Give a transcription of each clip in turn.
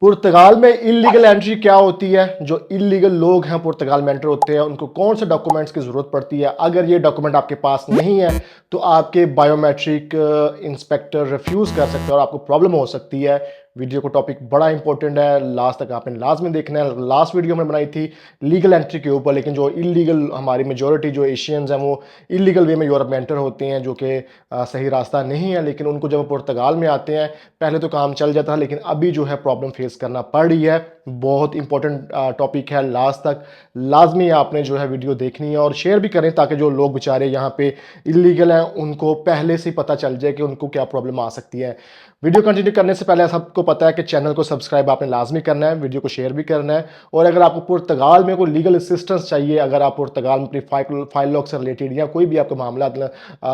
पुर्तगाल में illegal entry क्या होती है? जो इलीगल लोग हैं पुर्तगाल में एंटर होते हैं, उनको कौन से डॉक्यूमेंट्स की ज़रूरत पड़ती है? अगर ये डॉक्यूमेंट आपके पास नहीं है, तो आपके बायोमेट्रिक इंस्पेक्टर रिफ्यूज़ कर सकते हैं और आपको प्रॉब्लम हो सकती है। वीडियो का टॉपिक बड़ा इंपॉर्टेंट है, लास्ट तक आपने लाज़मी देखना है। लास्ट वीडियो हमने बनाई थी लीगल एंट्री के ऊपर, लेकिन जो इलीगल हमारी मेजॉरिटी जो एशियंस हैं, वो इलीगल वे में यूरोप में एंटर होते हैं, जो कि सही रास्ता नहीं है। लेकिन उनको जब पुर्तगाल में आते हैं, पहले तो काम चल जाता है, लेकिन अभी जो है प्रॉब्लम फेस करना पड़ रही है। बहुत इंपॉर्टेंट टॉपिक है, लास्ट तक लाजमी आपने जो है वीडियो देखनी है और शेयर भी करें, ताकि जो लोग बेचारे यहाँ पे इलीगल हैं उनको पहले से ही पता चल जाए कि उनको क्या प्रॉब्लम आ सकती है। वीडियो कंटिन्यू करने से पहले सबको पता है कि चैनल को सब्सक्राइब आपने लाजमी करना है, वीडियो को शेयर भी करना है। और अगर आपको पुर्तगाल में कोई लीगल असिस्टेंस चाहिए, अगर आप पुर्तगाल में अपनी फाइल लॉक से रिलेटेड या कोई भी आपका मामला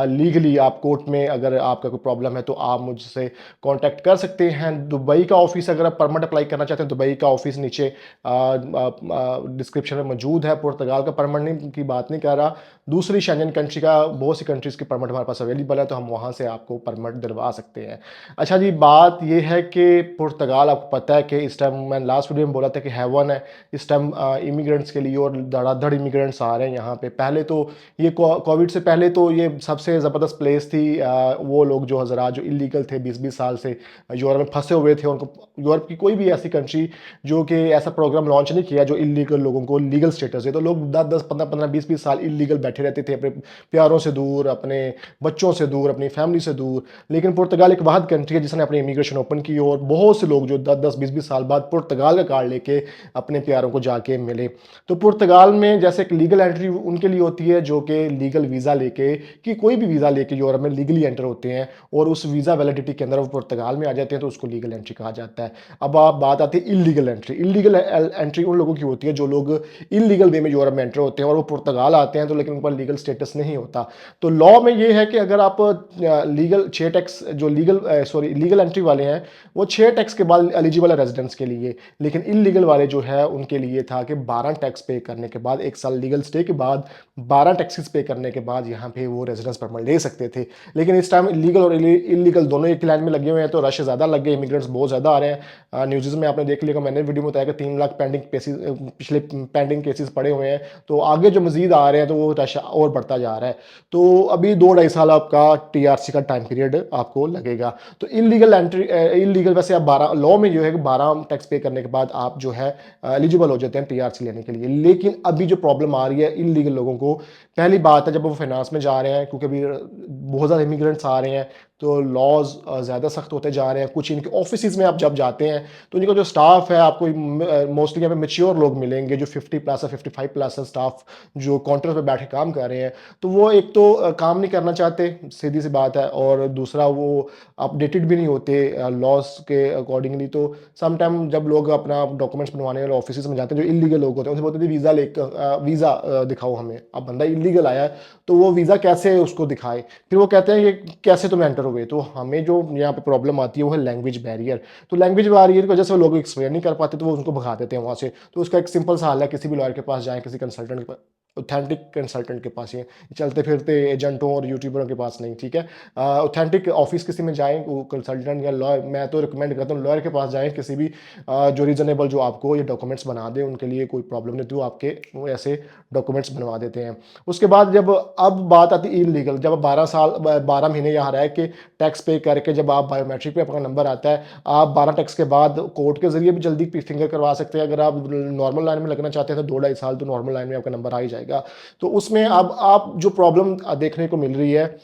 लीगली आप कोर्ट में अगर आपका कोई प्रॉब्लम है, तो आप मुझसे कांटेक्ट कर सकते हैं। दुबई का ऑफिस, अगर आप परमिट अप्लाई करना चाहते हैं, दुबई का ऑफिस नीचे डिस्क्रिप्शन में मौजूद है। पुर्तगाल का परमिट की बात नहीं कर रहा, दूसरी शेंजन कंट्री का, बहुत सी कंट्रीज़ की परमिट हमारे पास अवेलेबल है, तो हम वहाँ से आपको परमिट दिलवा सकते हैं। अच्छा जी, बात ये है कि पुर्तगाल, आपको पता है कि इस टाइम, मैंने लास्ट वीडियो में बोला था कि हेवन है इस टाइम इमिग्रेंट्स के लिए, और धड़ाधड़ इमिग्रेंट्स आ रहे हैं यहाँ पे। पहले तो ये कोविड से पहले तो ये सबसे ज़बरदस्त प्लेस थी। वो लोग जो हज़रात जो इलीगल थे 20-20 साल से यूरोप में फंसे हुए थे, उनको यूरोप की कोई भी ऐसी कंट्री जो कि ऐसा प्रोग्राम लॉन्च नहीं किया जो इलीगल लोगों को लीगल स्टेटस दे, तो लोग 10-10, 15-15, 20-20 साल इलीगल बैठे रहते थे, अपने प्यारों से दूर, अपने बच्चों से दूर, अपनी फैमिली से दूर। लेकिन पुर्तगाल एक वाहद कंट्री है जिसने अपनी इमिग्रेशन ओपन की, और बहुत से लोग जो 10-10, 20-20 साल बाद पुर्तगाल का कार्ड लेके अपने प्यारों को जाके मिले। तो पुर्तगाल में जैसे एक लीगल एंट्री उनके लिए होती है जो कि लीगल वीज़ा लेके, कि कोई भी वीज़ा लेके यूरोप में लीगली एंटर होते हैं और उस वीज़ा वैलिडिटी के अंदर वो पुर्तगाल में आ जाते हैं, तो उसको लीगल एंट्री कहा जाता है। अब आप बात आती है इलीगल एंट्री। इलीगल एंट्री उन लोगों की होती है जो लोग इलीगल वे में यूरोप में एंटर होते हैं और वो पुर्तगाल आते हैं, तो लेकिन उन पर लीगल स्टेटस नहीं होता। तो लॉ में ये है कि अगर आप लीगल 6 टैक्स जो लीगल एंट्री वाले हैं, वो 6 टैक्स के बाद एलिजिबल है रेजिडेंस के लिए। लेकिन इलीगल वाले जो है उनके लिए था कि 12 टैक्स पे करने के बाद, 1 साल लीगल स्टे के बाद 12 टैक्सेस पे करने के बाद यहाँ पे वो रेजिडेंस परमिट ले सकते थे। लेकिन इस टाइम लीगल और इलीगल दोनों एक लाइन में लगे हुए हैं, तो रश ज़्यादा लग गए, इमिग्रेंट्स बहुत ज़्यादा आ रहे हैं। न्यूज़ में आपने देख लिया, मैंने वीडियो में बताया कि 3 लाख पिछले पेंडिंग केसेस पड़े हुए हैं, तो आगे जो मजीद आ रहे हैं तो वो रश और बढ़ता जा रहा है। तो अभी 2-2.5 साल आपका टीआरसी का टाइम पीरियड आपको लगेगा। तो इलीगल वैसे आप 12 लॉ में जो है कि 12 टैक्स पे करने के बाद आप जो है एलिजिबल हो जाते हैं टीआरसी लेने के लिए। लेकिन अभी जो प्रॉब्लम आ रही है इलीगल लोगों को, पहली बात है जब वो फाइनेंस में जा रहे हैं, क्योंकि अभी बहुत ज़्यादा इमिग्रेंट्स आ रहे हैं, तो लॉज ज़्यादा सख्त होते जा रहे हैं। कुछ इनके ऑफिस में आप जब जाते हैं, तो इनका जो स्टाफ है, आपको मोस्टली यहाँ पे मेच्योर लोग मिलेंगे जो 50 प्लस है, 55 प्लस है स्टाफ, जो काउंटर पे बैठ के काम कर रहे हैं। तो वो एक तो काम नहीं करना चाहते, सीधी सी बात है, और दूसरा वो अपडेटेड भी नहीं होते लॉज के अकॉर्डिंगली। तो समटाइम जब लोग अपना डॉक्यूमेंट्स बनवाने वाले ऑफिस में जाते हैं, जो इलीगल लोग होते हैं, उनसे बोलते हैं वीज़ा दिखाओ हमें। अब बंदा इलीगल आया है, तो वो वीज़ा कैसे उसको दिखाए? फिर वो कहते हैं कि कैसे तुम एंटर हुए? तो हमें जो यहाँ पे प्रॉब्लम आती है वो है लैंग्वेज बैरियर। तो लैंग्वेज बैरियर की वजह से वो लोग एक्सप्लेन नहीं कर पाते, तो वो उनको भगा देते हैं वहाँ से। तो उसका एक सिंपल सा हल है, किसी भी लॉयर के पास जाएं, किसी कंसल्टेंट के पास, ऑथेंटिक कंसल्टेंट के पास, ये चलते फिरते एजेंटों और यूट्यूबरों के पास नहीं, ठीक है। ऑथेंटिक ऑफिस किसी में जाएं, वो कंसल्टेंट या लॉयर, मैं तो रिकमेंड करता हूँ लॉयर के पास जाएं, किसी भी जो रीजनेबल, जो आपको ये डॉक्यूमेंट्स बना दे, उनके लिए कोई प्रॉब्लम नहीं होती, वो आपके वो ऐसे डॉक्यूमेंट्स बनवा देते हैं। उसके बाद जब अब बात आती है इलीगल, जब आप 12 महीने यहाँ रह के टैक्स पे करके, जब आप बायोमेट्रिक पे आपका नंबर आता है, आप 12 टैक्स के बाद कोर्ट के जरिए भी जल्दी फिंगर करवा सकते हैं। अगर आप नॉर्मल लाइन में लगना चाहते हैं तो 2-2.5 साल तो नॉर्मल लाइन में आपका नंबर आ ही जाएगा। तो उसमें अब आप जो प्रॉब्लम देखने को मिल रही है,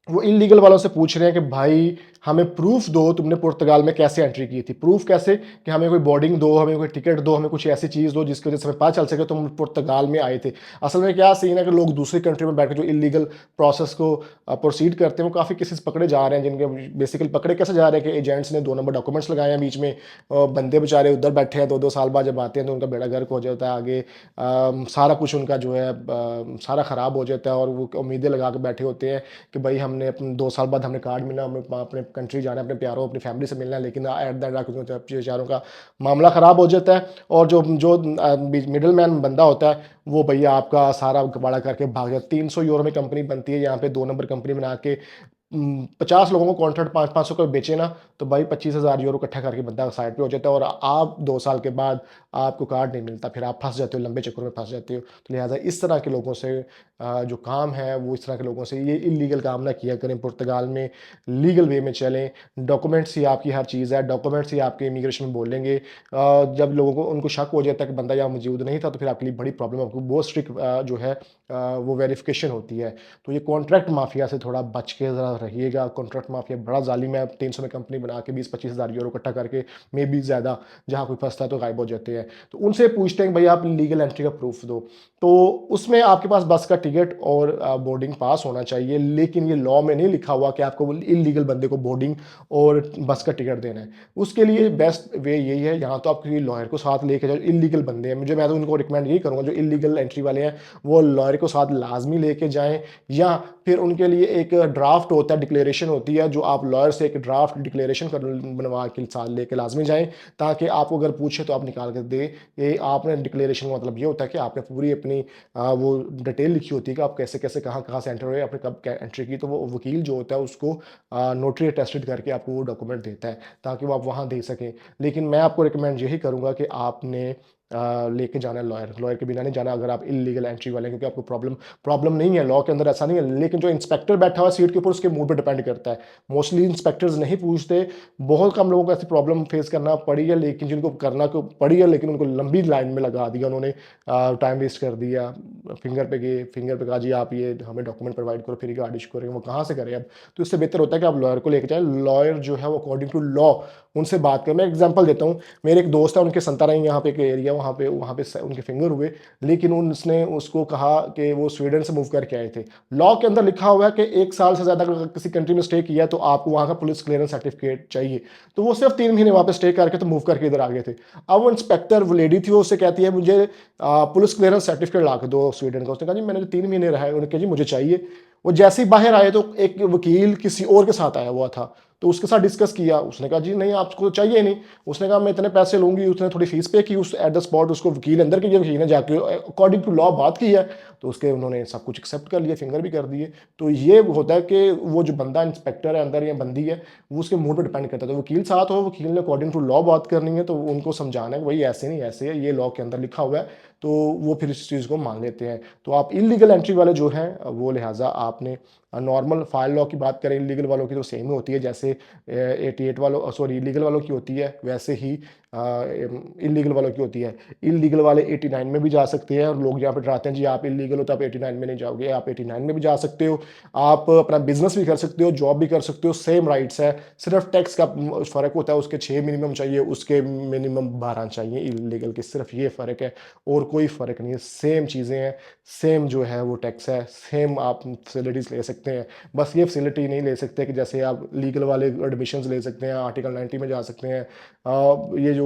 वो इलीगल वालों से पूछ रहे हैं कि भाई हमें प्रूफ दो, तुमने पुर्तगाल में कैसे एंट्री की थी। प्रूफ कैसे? कि हमें कोई बोर्डिंग दो, हमें कोई टिकट दो, हमें कुछ ऐसी चीज़ दो जिसकी वजह से हमें पता चल सके तुम पुर्तगाल में आए थे। असल में क्या सीन है कि लोग दूसरी कंट्री में बैठकर जो इलीगल प्रोसेस को प्रोसीड करते हैं, वो काफ़ी केसेस पकड़े जा रहे हैं, जिनके बेसिकली पकड़े कैसे जा रहे हैं कि एजेंट्स ने 2 नंबर डॉक्यूमेंट्स लगाए हैं बीच में, बंदे बेचारे उधर बैठे हैं, 2-2 साल बाद जब आते हैं तो उनका बेड़ा गर्क हो जाता है। आगे सारा कुछ उनका जो है सारा ख़राब हो जाता है, और वो उम्मीदें लगा के बैठे होते हैं कि भाई हमने अपने 2 साल बाद हमें कार्ड मिला, हमें अपने कंट्री जाना है, अपने प्यारों, अपनी फैमिली से मिलना है, लेकिन एट द एंड बेचारों का मामला ख़राब हो जाता है। और जो जो मिडल मैन बंदा होता है, वो भैया आपका सारा कबाड़ा करके भाग जाता है। 300 यूरो में कंपनी बनती है यहाँ पे, 2 नंबर कंपनी बना के 50 लोगों को कॉन्ट्रैक्ट 500-500 का बेचे ना, तो भाई 25,000 यूरो इकट्ठा करके बंदा साइड पे हो जाता है और आप 2 साल के बाद आपको कार्ड नहीं मिलता, फिर आप फँस जाते हो, लंबे चक्करों में फँस जाते हो। तो लिहाज़ा इस तरह के लोगों से जो काम है वो इस तरह के लोगों से ये इल्लीगल काम ना किया करें। पुर्तगाल में लीगल वे में चलें, डॉक्यूमेंट्स ही आपकी हर चीज़ है, डॉक्यूमेंट्स ही आपके इमिग्रेशन में बोलेंगे। जब लोगों को उनको शक हो जाता है कि बंदा यहाँ मौजूद नहीं था, तो फिर आपके लिए बड़ी प्रॉब्लम, आपको बहुत स्ट्रिक्ट जो है वो वेरिफिकेशन होती है। तो ये कॉन्ट्रैक्ट माफिया से थोड़ा बच के ज़रा रहिएगा। कॉन्ट्रैक्ट माफिया बड़ा ज़ालिम है, 300 में कंपनी बना के 20-25 हज़ार यूरो इकट्ठा करके, मे बी ज़्यादा, जहाँ कोई फंसता है तो गायब हो जाते हैं। तो उनसे पूछते हैं कि भाई आप लीगल एंट्री का प्रूफ दो, तो उसमें आपके पास बस का टिकट और बोर्डिंग पास होना चाहिए, लेकिन ये लॉ में नहीं लिखा हुआ कि आपको इलीगल बंदे को बोर्डिंग और बस का टिकट देना है। उसके लिए बेस्ट वे यही है, यहाँ तो आप किसी लॉयर को साथ लेके जाओ। इलीगल बंदे हैं, मैं तो उनको रिकमेंड यही करूँगा, जो इलीगल एंट्री वाले हैं वो लॉयर को साथ लाजमी लेके जाएं, या फिर उनके लिए एक ड्राफ्ट होता है, डिक्लेरेशन होती है, जो आप लॉयर से एक ड्राफ्ट डिक्लेरेशन कर बनवा के साथ लेके लाजमी जाएं, ताकि आपको अगर पूछे तो आप निकाल कर दे। ये आपने डिक्लेरेशन का मतलब ये होता है कि आपने पूरी अपनी वो डिटेल लिखी होती है कि आप कैसे कैसे कहाँ कहाँ से एंटर हुए, आपने कब एंट्री की, तो वो वकील जो होता है उसको नोटरी अटेस्टेड करके आपको वो डॉक्यूमेंट देता है, ताकि वो आप वहाँ दे सकें। लेकिन मैं आपको रिकमेंड यही करूँगा कि आपने लेके जाना है लॉयर, लॉयर के बिना नहीं जाना अगर आप इलीगल एंट्री वाले हैं, क्योंकि आपको प्रॉब्लम प्रॉब्लम नहीं है, लॉ के अंदर ऐसा नहीं है। लेकिन जो इंस्पेक्टर बैठा हुआ सीट के ऊपर, उसके मूड पे डिपेंड करता है। मोस्टली इंस्पेक्टर्स नहीं पूछते, बहुत कम लोगों को ऐसी प्रॉब्लम फेस करना पड़ी है, लेकिन जिनको करना को पड़ी है, लेकिन उनको लंबी लाइन में लगा दिया उन्होंने, टाइम वेस्ट कर दिया। फिंगर पे गए, फिंगर पे कहा जी आप ये हमें डॉक्यूमेंट प्रोवाइड करो, फिर गाड़ी इशू करेंगे, वो कहाँ से करें अब। तो इससे बेहतर होता है कि आप लॉयर को लेके जाए, लॉयर जो है वो अकॉर्डिंग टू लॉ उनसे बात करें। मैं एग्जांपल देता हूँ, मेरे एक दोस्त है, उनके संताराई यहाँ पे एक एरिया, वहाँ पे उनके फिंगर हुए, लेकिन उसने उसको कहा कि वो स्वीडन से मूव करके आए थे। लॉ के अंदर लिखा हुआ है कि 1 साल से ज़्यादा अगर किसी कंट्री में स्टे किया तो आपको वहाँ का पुलिस क्लियरेंस सर्टिफिकेट चाहिए। तो वो सिर्फ 3 महीने वहाँ पे स्टे करके तो मूव करके इधर आ गए थे। अब वो इंस्पेक्टर, वो लेडी थी, वो उससे कहती है मुझे पुलिस क्लियरेंस सर्टिफिकेट ला के दो स्वीडन का। उसने कहा जी मैंने तो 3 महीने रहा है। उन्होंने कहा जी मुझे चाहिए। वो जैसे ही बाहर आए तो एक वकील किसी और के साथ आया हुआ था, तो उसके साथ डिस्कस किया। उसने कहा जी नहीं आपको चाहिए नहीं। उसने कहा मैं इतने पैसे लूंगी। उसने थोड़ी फीस पे की, उस एट द स्पॉट उसको वकील अंदर की, वकील ने जाके अकॉर्डिंग टू लॉ बात की है, तो उसके उन्होंने सब कुछ एक्सेप्ट कर लिया, फिंगर भी कर दिए। तो ये होता है कि वो जो बंदा इंस्पेक्टर है अंदर या बंदी है, वो उसके मूड पर डिपेंड करता है। तो वकील साथ हो, वकील ने अकॉर्डिंग टू लॉ बात करनी है, तो उनको समझाना है कि भाई ऐसे नहीं ऐसे है, ये लॉ के अंदर लिखा हुआ है, तो वो फिर इस चीज़ को मान लेते हैं। तो आप इलीगल एंट्री वाले जो हैं वो लिहाजा आपने नॉर्मल फाइल लॉ की बात करें, इलीगल वालों की तो सेम ही होती है, जैसे 88 वालों, सॉरी, इलीगल वालों की होती है, वैसे ही इलीगल वालों की होती है। इलीगल वाले 89 में भी जा सकते हैं, और लोग यहाँ पे डराते हैं जी आप इलीगल हो तो आप 89 में नहीं जाओगे। आप 89 में भी जा सकते हो, आप अपना बिजनेस भी कर सकते हो, जॉब भी कर सकते हो, सेम राइट्स है। सिर्फ टैक्स का फ़र्क होता है, उसके 6 मिनिमम चाहिए, उसके मिनिमम 12 चाहिए इलीगल के, सिर्फ ये फ़र्क है, और कोई फ़र्क नहीं है। सेम चीज़ें हैं, सेम जो है वो टैक्स है, सेम आप फैसिलिटीज़ ले सकते हैं। बस ये फैसिलिटी नहीं ले सकते कि जैसे आप लीगल वाले एडमिशन ले सकते हैं, आर्टिकल 90 में जा सकते हैं, ये जो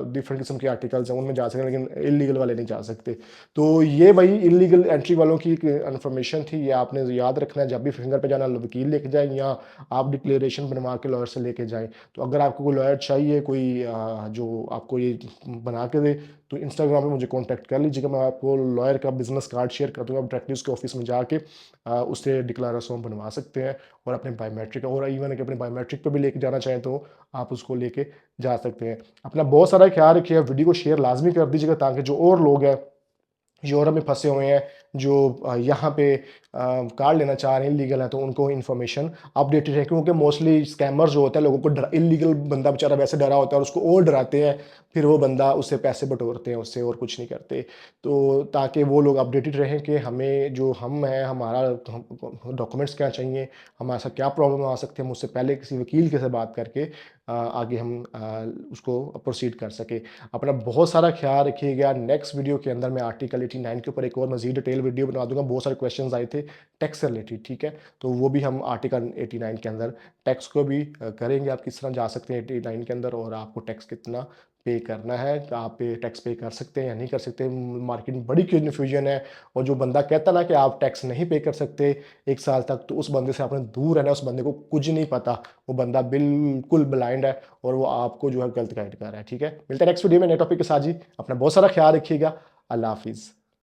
डिफरेंट किस्म के आर्टिकल्स हैं उनमें जा सकते हैं, लेकिन इलीगल वाले नहीं जा सकते। तो ये वही इलीगल एंट्री वालों की इन्फॉर्मेशन थी, ये आपने याद रखना है। जब भी फिंगर पे जाना, वकील लेके जाएं, या आप डिक्लेरेशन बनवा के लॉयर से लेके जाएं। तो अगर आपको कोई लॉयर चाहिए, कोई जो आपको ये बना के दे, तो इंस्टाग्राम पे मुझे कांटेक्ट कर लीजिएगा। मैं आपको लॉयर का बिजनेस कार्ड शेयर कर दूंगा, आप डायरेक्टली उसके ऑफिस में जाके उससे डिक्लेरेशन बनवा सकते हैं, और अपने बायोमेट्रिक, और इवन कि अपने बायोमेट्रिक पे भी लेके जाना चाहें तो आप उसको लेके जा सकते हैं। अपना बहुत सारा ख्याल रखिए, वीडियो को शेयर लाजमी कर दीजिएगा, ताकि जो और लोग हैं यूरोप में फंसे हुए हैं, जो यहाँ पे कार लेना चाह रहे हैं, इलीगल है, तो उनको इन्फॉर्मेशन अपडेटेड है। क्योंकि मोस्टली स्कैमर जो होता है, लोगों को इलीगल बंदा बेचारा वैसे डरा होता है, और उसको और डराते हैं, फिर वो बंदा उससे पैसे बटोरते हैं उससे, और कुछ नहीं करते। तो ताकि वो लोग अपडेटेड रहें कि हमें जो हम हैं, हमारा डॉक्यूमेंट्स क्या चाहिए, हमारे साथ क्या प्रॉब्लम आ सकती है, हम उससे पहले किसी वकील के से बात करके आगे हम उसको प्रोसीड कर सके। अपना बहुत सारा ख्याल रखिएगा। नेक्स्ट वीडियो के अंदर मैं आर्टिकल 89 के ऊपर एक और मजीद डिटेल वीडियो बना दूंगा। बहुत सारे क्वेश्चंस आए थे टैक्स से रिलेटेड, ठीक है, तो वो भी हम आर्टिकल 89 के अंदर टैक्स को भी करेंगे, आप किस तरह जा सकते हैं 89 के अंदर, और आपको टैक्स कितना पे करना है, तो आप पे टैक्स पे कर सकते हैं या नहीं कर सकते। मार्केट में बड़ी कन्फ्यूजन है, और जो बंदा कहता ना कि आप टैक्स नहीं पे कर सकते 1 साल तक, तो उस बंदे से आपने दूर रहना। उस बंदे को कुछ नहीं पता, वो बंदा बिल्कुल ब्लाइंड है, और वो आपको जो है गलत गाइड कर रहा है। ठीक है, मिलते हैं नेक्स्ट वीडियो में नए टॉपिक के साथ जी। अपना बहुत सारा ख्याल रखिएगा। अल्लाह हाफिज़।